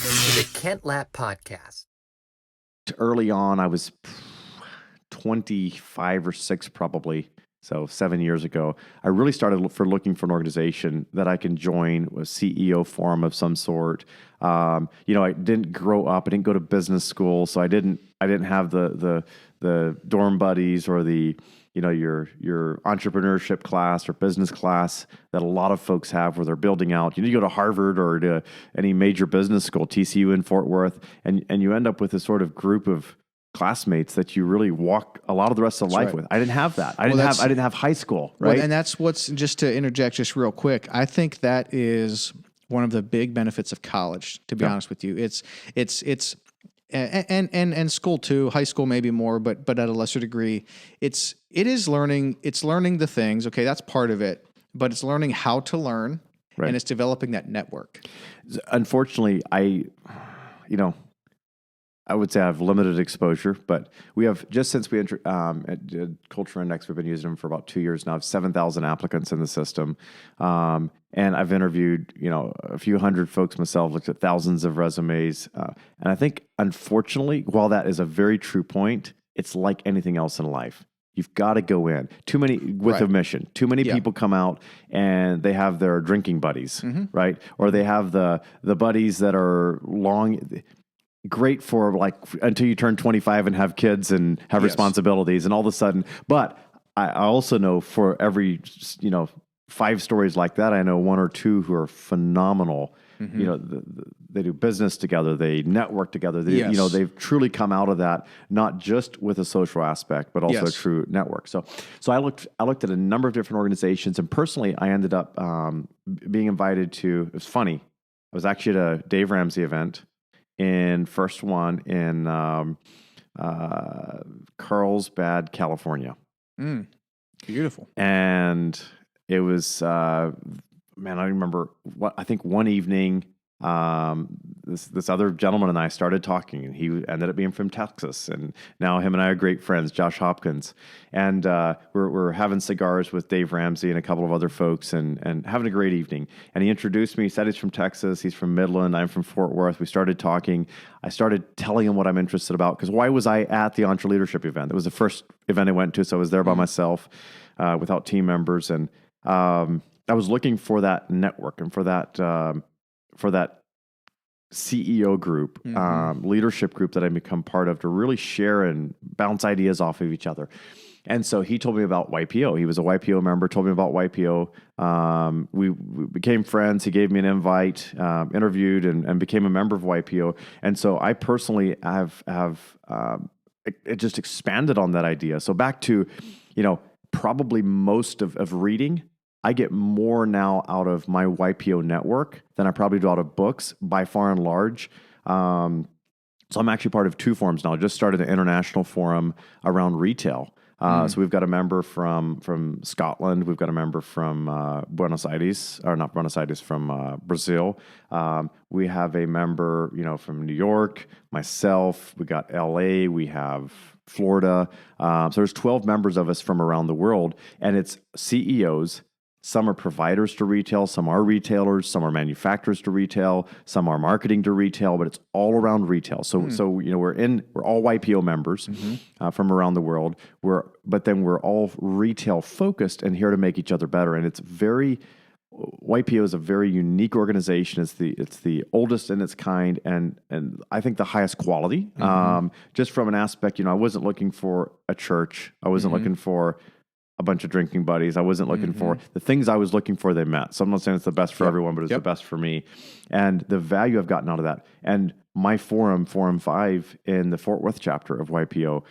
Welcome to the Kent Lapp Podcast. Early on, I was 25 or 6 probably, so 7 years ago. I really started looking for an organization that I can join, a CEO forum of some sort. I didn't grow up. I didn't go to business school, so I didn't have the dorm buddies or the your entrepreneurship class or business class that a lot of folks have where they're building out. You go to Harvard or to any major business school, TCU in Fort Worth, and you end up with a sort of group of classmates that you really walk a lot of the rest of life right. with. I didn't have that. I didn't have high school, right? Well, and that's what's, just to interject just real quick, I think that is one of the big benefits of college, to be honest with you. It's and school too, high school maybe more, but at a lesser degree. It's learning the things. Okay, that's part of it, but it's learning how to learn, Right. and it's developing that network. Unfortunately, I would say I have limited exposure, but we have, just since we did Culture Index, we've been using them for about 2 years now. I have 7,000 applicants in the system. And I've interviewed, a few hundred folks myself, looked at thousands of resumes. And I think, unfortunately, while that is a very true point, it's like anything else in life. You've got to go in. Too many with Right. a mission. Too many Yeah. people come out and they have their drinking buddies, right? Or they have the buddies that are great for like until you turn 25 and have kids and have Yes. responsibilities, and all of a sudden. But I also know for every 5 stories like that, I know 1 or 2 who are phenomenal. They do business together, they network together. Yes. They've truly come out of that, not just with a social aspect, but also a Yes. true network. So I looked at a number of different organizations, and personally, I ended up being invited to. It was funny. I was actually at a Dave Ramsey event in first one in Carlsbad, California. Beautiful. And it was, I remember I think one evening, this other gentleman and I started talking, and he ended up being from Texas, and now him and I are great friends, Josh Hopkins, and we're having cigars with Dave Ramsey and a couple of other folks, and having a great evening. And he introduced me. He said he's from Texas, he's from Midland, I'm from Fort Worth. We started talking. I started telling him what I'm interested about, because why was I at the Entre Leadership event? It was the first event I went to, so I was there by myself, without team members, and I was looking for that network and for that CEO group, leadership group that I become part of, to really share and bounce ideas off of each other. And so he told me about YPO. He was a YPO member, told me about YPO. We became friends. He gave me an invite, interviewed, and became a member of YPO. And so I personally have it just expanded on that idea. So back to, probably most of reading, I get more now out of my YPO network than I probably do out of books by far and large. So I'm actually part of 2 forums now. I just started an international forum around retail. So we've got a member from Scotland. We've got a member from Buenos Aires, or not Buenos Aires, from Brazil. We have a member, from New York, myself. We got LA. We have Florida. So there's 12 members of us from around the world, and it's CEOs. Some are providers to retail, some are retailers, some are manufacturers to retail, some are marketing to retail, but it's all around retail. So we're all YPO members from around the world. But then we're all retail focused and here to make each other better. And YPO is a very unique organization. It's the oldest in its kind, and I think the highest quality. Just from an aspect, I wasn't looking for a church. I wasn't looking for a bunch of drinking buddies. I wasn't looking for the things I was looking for. They met. So I'm not saying it's the best for everyone, but it's the best for me. And the value I've gotten out of that. And my Forum 5 in the Fort Worth chapter of YPO,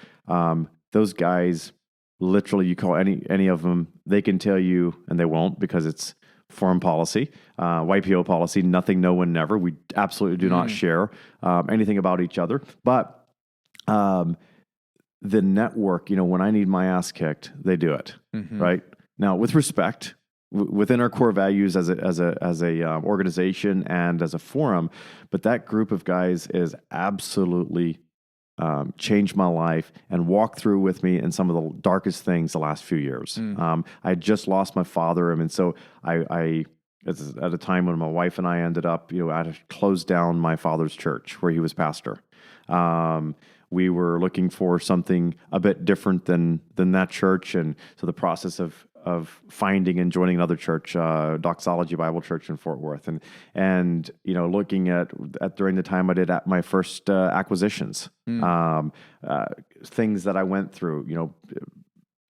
those guys, literally, you call any of them, they can tell you, and they won't, because it's forum policy, YPO policy, nothing, no one, never. We absolutely do not share anything about each other. But the network, when I need my ass kicked, they do it, right? Now, with respect, within our core values as a organization and as a forum, but that group of guys is absolutely changed my life and walked through with me in some of the darkest things the last few years. I just lost my father. I mean, so I It's at a time when my wife and I ended up, I had to close down my father's church where he was pastor. We were looking for something a bit different than that church, and so the process of finding and joining another church, Doxology Bible Church in Fort Worth, and looking at during the time I did at my first acquisitions, things that I went through,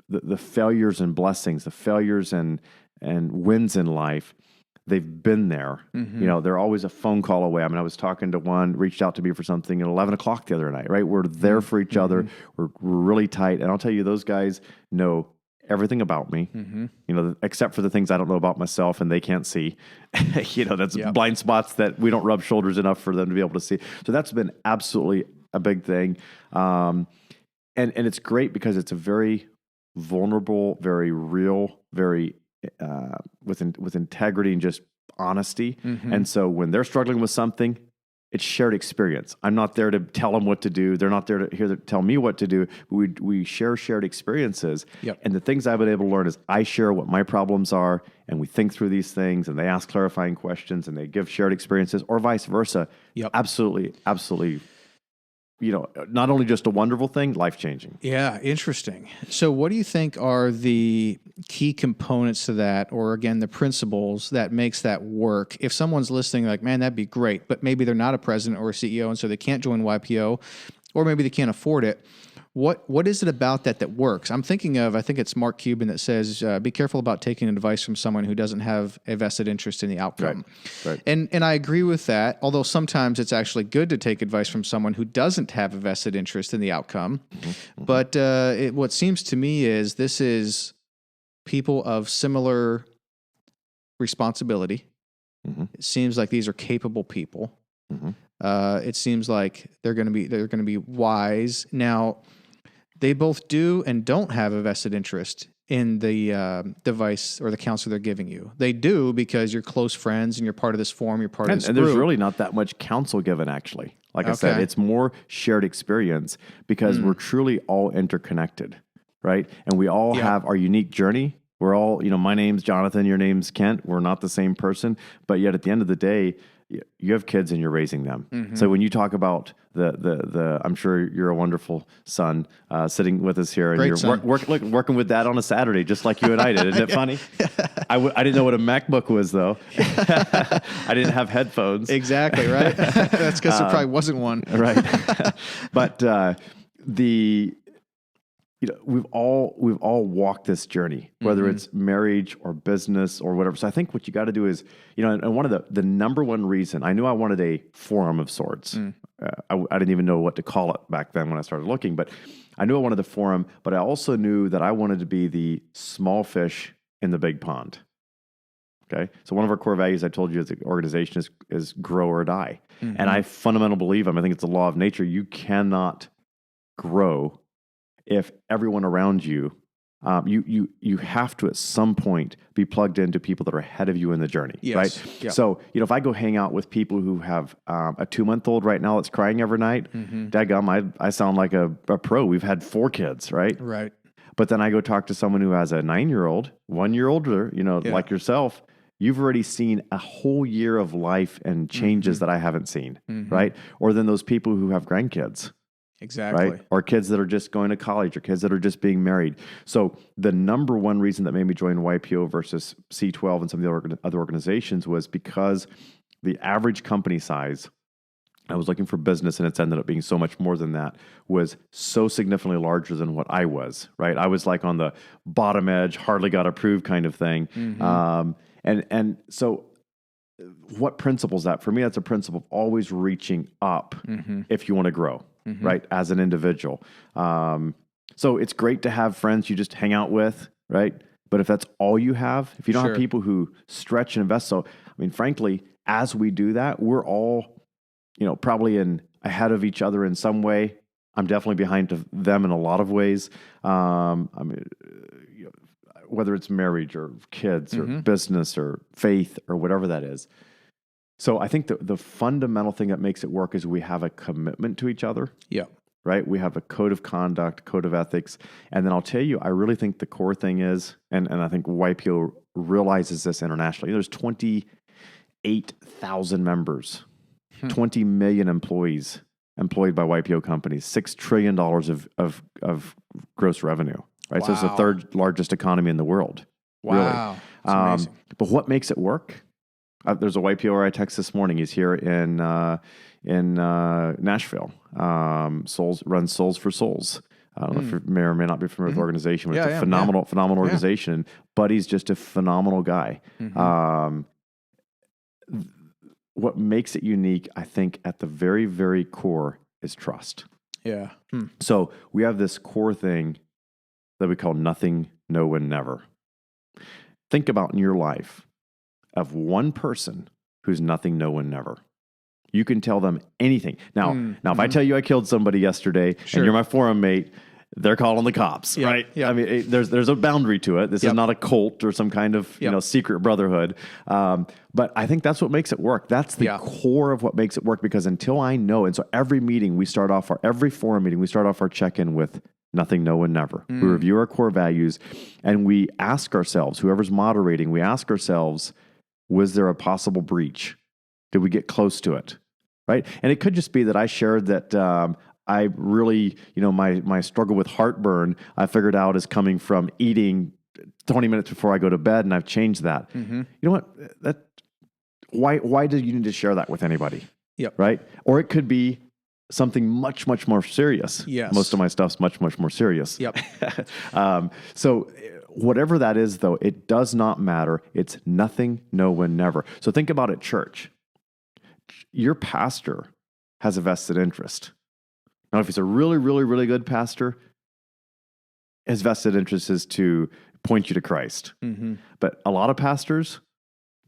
the failures and blessings, the failures and wins in life. They've been there. They're always a phone call away. I mean, I was talking to one, reached out to me for something at 11 o'clock the other night, right? We're there for each other. We're really tight. And I'll tell you, those guys know everything about me, except for the things I don't know about myself and they can't see. That's blind spots that we don't rub shoulders enough for them to be able to see. So that's been absolutely a big thing. And it's great because it's a very vulnerable, very real, very with integrity and just honesty. And so when they're struggling with something, it's shared experience. I'm not there to tell them what to do. They're not there to tell me what to do. We share shared experiences. And the things I've been able to learn is I share what my problems are, and we think through these things, and they ask clarifying questions, and they give shared experiences, or vice versa. Absolutely, absolutely. Not only just a wonderful thing, life-changing. Yeah, interesting. So what do you think are the key components to that, or again, the principles that makes that work? If someone's listening like, man, that'd be great, but maybe they're not a president or a CEO, and so they can't join YPO, or maybe they can't afford it. What is it about that works? I'm thinking of, I think it's Mark Cuban that says, be careful about taking advice from someone who doesn't have a vested interest in the outcome. Right. And I agree with that, although sometimes it's actually good to take advice from someone who doesn't have a vested interest in the outcome. But what seems to me is this is people of similar responsibility. It seems like these are capable people. It seems like they're going to be wise. Now, they both do and don't have a vested interest in the device or the counsel they're giving you. They do because you're close friends and you're part of this forum, you're part of this group. And there's really not that much counsel given, actually. Like I said, it's more shared experience because we're truly all interconnected, right? And we all have our unique journey. We're all, my name's Jonathan, your name's Kent. We're not the same person, but yet at the end of the day, you have kids and you're raising them. So when you talk about the I'm sure you're a wonderful son sitting with us here, and you're working with Dad on a Saturday, just like you and I did. Isn't it funny? I didn't know what a MacBook was, though. I didn't have headphones. Exactly, right? That's because there probably wasn't one. Right. But we've all walked this journey, whether it's marriage or business or whatever. So I think what you got to do is, and one of the number one reason I knew I wanted a forum of sorts. I didn't even know what to call it back then when I started looking, but I knew I wanted a forum, but I also knew that I wanted to be the small fish in the big pond. Okay. So one of our core values I told you as an organization is grow or die. And I fundamentally believe, I think it's the law of nature. You cannot grow if everyone around you, you have to at some point be plugged into people that are ahead of you in the journey, right? Yeah. So, if I go hang out with people who have a 2-month-old right now that's crying every night, daggum, I sound like a pro. We've had 4 kids, right? Right. But then I go talk to someone who has a 9-year-old, 1 year older, like yourself. You've already seen a whole year of life and changes that I haven't seen, right? Or then those people who have grandkids. Exactly. Right? Or kids that are just going to college, or kids that are just being married. So the number one reason that made me join YPO versus C12 and some of the other organizations was because the average company size, I was looking for business, and it's ended up being so much more than that, was so significantly larger than what I was, right? I was like on the bottom edge, hardly got approved kind of thing. And so what principle is that? For me, that's a principle of always reaching up if you want to grow. Right, as an individual. So it's great to have friends you just hang out with, right? But if that's all you have, if you don't have people who stretch and invest, so frankly, as we do that, we're all, probably ahead of each other in some way. I'm definitely behind them in a lot of ways. Whether it's marriage or kids or business or faith or whatever that is. So I think the fundamental thing that makes it work is we have a commitment to each other. Yeah. Right? We have a code of conduct, code of ethics. And then I'll tell you, I really think the core thing is, and I think YPO realizes this internationally. There's 28,000 members, 20 million employees employed by YPO companies, $6 trillion of gross revenue, right? So it's the third largest economy in the world. Wow. Really. That's amazing. But what makes it work? There's a YPO I text this morning. He's here in Nashville. Runs Souls for Souls. I don't know if you may or may not be familiar with the organization, but it's a phenomenal organization. Buddy's just a phenomenal guy. What makes it unique, I think, at the very, very core is trust. Yeah. So we have this core thing that we call nothing, no, and never. Think about in your life of one person who's nothing, no, and never. You can tell them anything. Now, if I tell you I killed somebody yesterday and you're my forum mate, they're calling the cops, right? Yeah. I mean, there's a boundary to it. This is not a cult or some kind of secret brotherhood. But I think that's what makes it work. That's the core of what makes it work. Because until I know, and so every meeting every forum meeting we start off our check-in with nothing, no, and never. We review our core values, and we ask ourselves, whoever's moderating, we ask ourselves, was there a possible breach? Did we get close to it? Right? And it could just be that I shared that I really, my struggle with heartburn, I figured out is coming from eating 20 minutes before I go to bed, and I've changed that. You know what? Why do you need to share that with anybody? Yep. Right? Or it could be something much, much more serious. Yes. Most of my stuff's much, much more serious. Yep. So whatever that is, though, it does not matter. It's nothing, no, and never. So think about it, church. Your pastor has a vested interest. Now, if he's a really, really, really good pastor, his vested interest is to point you to Christ. But a lot of pastors,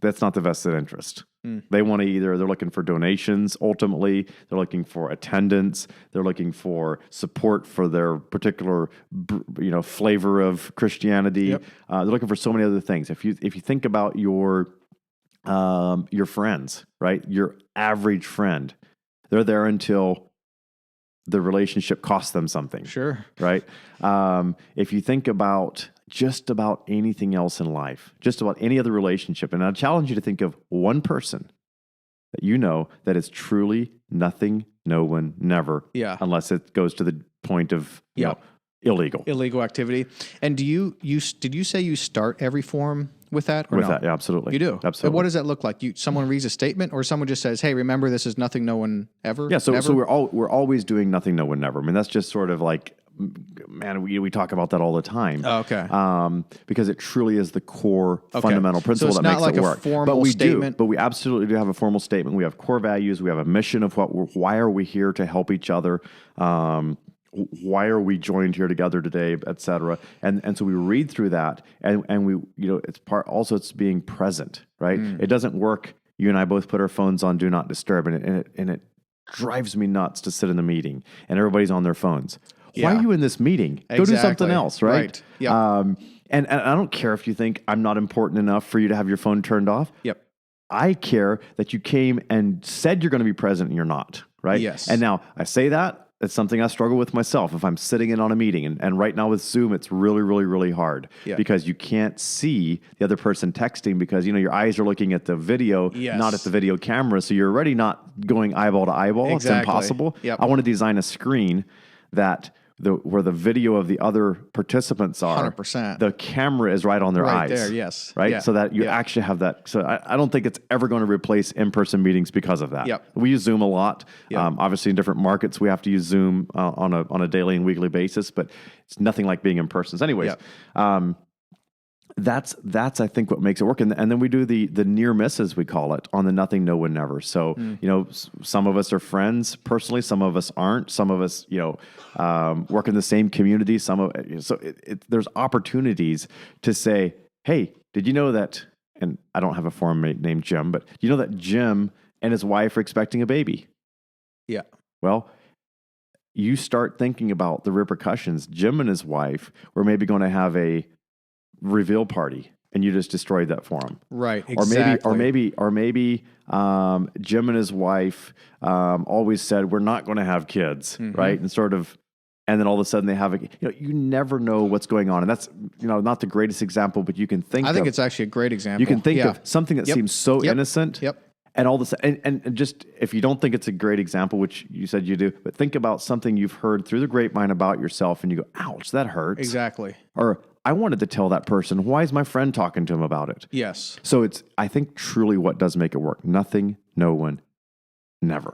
that's not the vested interest. They want to they're looking for donations. Ultimately, they're looking for attendance. They're looking for support for their particular, flavor of Christianity. They're looking for so many other things. If you think about your friends, right? Your average friend, they're there until the relationship costs them something. Sure. Right? If you think about just about anything else in life, just about any other relationship, and I challenge you to think of one person that you know that is truly nothing, no one, never, unless it goes to the point of illegal activity. And did you say you start every forum with that? Or with no? that, yeah, absolutely. You do? Absolutely. And what does that look like? Someone reads a statement, or someone just says, hey, remember, this is nothing, no one, ever? Yeah, so we're always doing nothing, no one, never. I mean, that's just sort of like, man, we talk about that all the time. Oh, okay. Because it truly is the core fundamental principle so that makes like it work. A formal statement. But we absolutely do have a formal statement. We have core values. We have a mission of why are we here to help each other? Why are we joined here together today, et cetera? And so we read through that, and we, it's being present, right? It doesn't work. You and I both put our phones on Do Not Disturb, and it drives me nuts to sit in the meeting and everybody's on their phones. Why are you in this meeting? Go do something else, right? Yeah. And I don't care if you think I'm not important enough for you to have your phone turned off. Yep. I care that you came and said you're going to be present and you're not, right? Yes. And now I say that, it's something I struggle with myself. If I'm sitting in on a meeting, and right now with Zoom, it's really, really, really hard because you can't see the other person texting because, your eyes are looking at the video, not at the video camera. So you're already not going eyeball to eyeball. Exactly. It's impossible. Yep. I want to design a screen that where the video of the other participants are, 100%. The camera is right on their eyes. Right there, yes. Right? Yeah. So that you actually have that. So I don't think it's ever going to replace in-person meetings because of that. Yep. We use Zoom a lot. Yep. Obviously, in different markets, we have to use Zoom on a daily and weekly basis, but it's nothing like being in person. So anyways, that's I think what makes it work. And then we do the near misses, we call it, on the nothing, no one, never. So, some of us are friends personally, some of us aren't, some of us, work in the same community. There's opportunities to say, hey, did you know that, and I don't have a forum mate named Jim, but you know that Jim and his wife are expecting a baby? Yeah. Well, you start thinking about the repercussions. Jim and his wife were maybe going to have a reveal party, and you just destroyed that for him. Right. Exactly. Or maybe Jim and his wife always said we're not going to have kids, right? And and then all of a sudden they have you never know what's going on. And that's, not the greatest example, but you can think I think it's actually a great example. You can think of something that seems so innocent. Yep. And all this, and just if you don't think it's a great example, which you said you do, but think about something you've heard through the grapevine about yourself, and you go, "Ouch, that hurts." Exactly. Or I wanted to tell that person. Why is my friend talking to him about it? Yes. So I think, truly what does make it work. Nothing, no one, never.